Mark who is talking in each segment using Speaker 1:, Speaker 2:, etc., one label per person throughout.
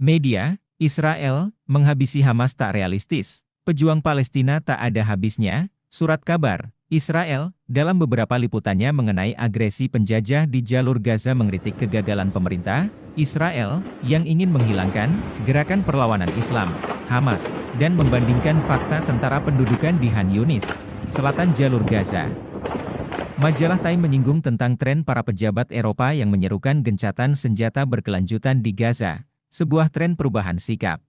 Speaker 1: Media, Israel, menghabisi Hamas tak realistis, pejuang Palestina tak ada habisnya, surat kabar, Israel, dalam beberapa liputannya mengenai agresi penjajah di jalur Gaza mengkritik kegagalan pemerintah, Israel, yang ingin menghilangkan gerakan perlawanan Islam, Hamas, dan membandingkan fakta tentara pendudukan di Han Yunis, selatan jalur Gaza. Majalah Time menyinggung tentang tren para pejabat Eropa yang menyerukan gencatan senjata berkelanjutan di Gaza, sebuah tren perubahan sikap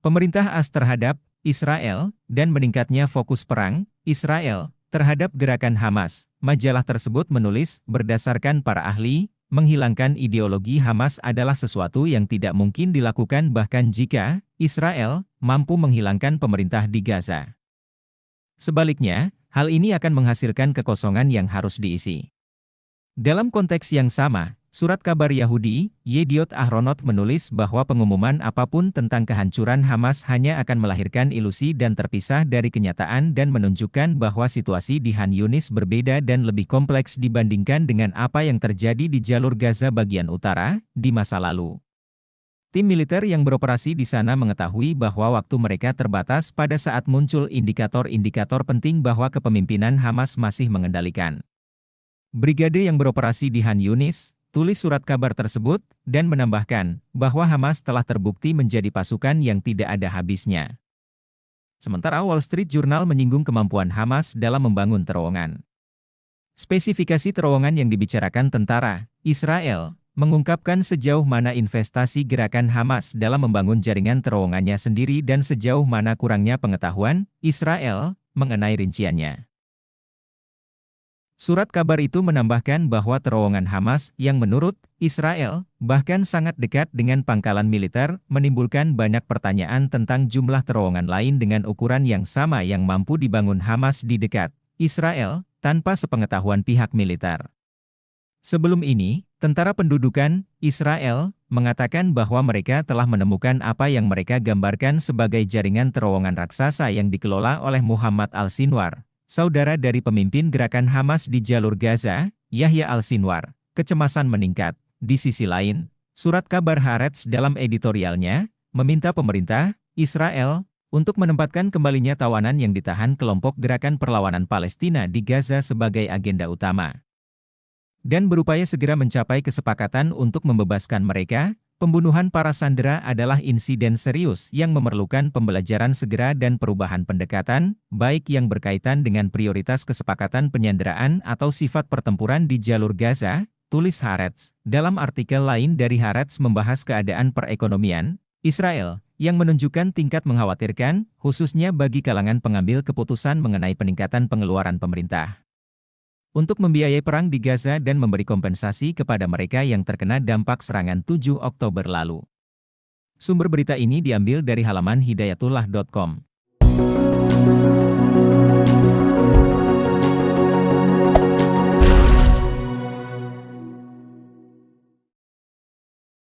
Speaker 1: pemerintah AS terhadap Israel, dan meningkatnya fokus perang Israel terhadap gerakan Hamas. Majalah tersebut menulis, berdasarkan para ahli, menghilangkan ideologi Hamas adalah sesuatu yang tidak mungkin dilakukan bahkan jika Israel mampu menghilangkan pemerintah di Gaza. Sebaliknya, hal ini akan menghasilkan kekosongan yang harus diisi. Dalam konteks yang sama, surat kabar Yahudi, Yediot Ahronot menulis bahwa pengumuman apapun tentang kehancuran Hamas hanya akan melahirkan ilusi dan terpisah dari kenyataan dan menunjukkan bahwa situasi di Han Yunis berbeda dan lebih kompleks dibandingkan dengan apa yang terjadi di jalur Gaza bagian utara di masa lalu. Tim militer yang beroperasi di sana mengetahui bahwa waktu mereka terbatas pada saat muncul indikator-indikator penting bahwa kepemimpinan Hamas masih mengendalikan brigade yang beroperasi di Han Yunis, tulis surat kabar tersebut, dan menambahkan bahwa Hamas telah terbukti menjadi pasukan yang tidak ada habisnya. Sementara Wall Street Journal menyinggung kemampuan Hamas dalam membangun terowongan. Spesifikasi terowongan yang dibicarakan tentara Israel mengungkapkan sejauh mana investasi gerakan Hamas dalam membangun jaringan terowongannya sendiri dan sejauh mana kurangnya pengetahuan Israel mengenai rinciannya. Surat kabar itu menambahkan bahwa terowongan Hamas yang menurut Israel bahkan sangat dekat dengan pangkalan militer menimbulkan banyak pertanyaan tentang jumlah terowongan lain dengan ukuran yang sama yang mampu dibangun Hamas di dekat Israel tanpa sepengetahuan pihak militer. Sebelum ini, tentara pendudukan Israel mengatakan bahwa mereka telah menemukan apa yang mereka gambarkan sebagai jaringan terowongan raksasa yang dikelola oleh Muhammad al-Sinwar, saudara dari pemimpin gerakan Hamas di jalur Gaza, Yahya al-Sinwar. Kecemasan meningkat. Di sisi lain, surat kabar Haaretz dalam editorialnya meminta pemerintah Israel untuk menempatkan kembalinya tawanan yang ditahan kelompok gerakan perlawanan Palestina di Gaza sebagai agenda utama, dan berupaya segera mencapai kesepakatan untuk membebaskan mereka. Pembunuhan para sandera adalah insiden serius yang memerlukan pembelajaran segera dan perubahan pendekatan, baik yang berkaitan dengan prioritas kesepakatan penyanderaan atau sifat pertempuran di jalur Gaza, tulis Haaretz. Dalam artikel lain dari Haaretz membahas keadaan perekonomian Israel, yang menunjukkan tingkat mengkhawatirkan, khususnya bagi kalangan pengambil keputusan mengenai peningkatan pengeluaran pemerintah untuk membiayai perang di Gaza dan memberi kompensasi kepada mereka yang terkena dampak serangan 7 Oktober lalu. Sumber berita ini diambil dari halaman hidayatullah.com.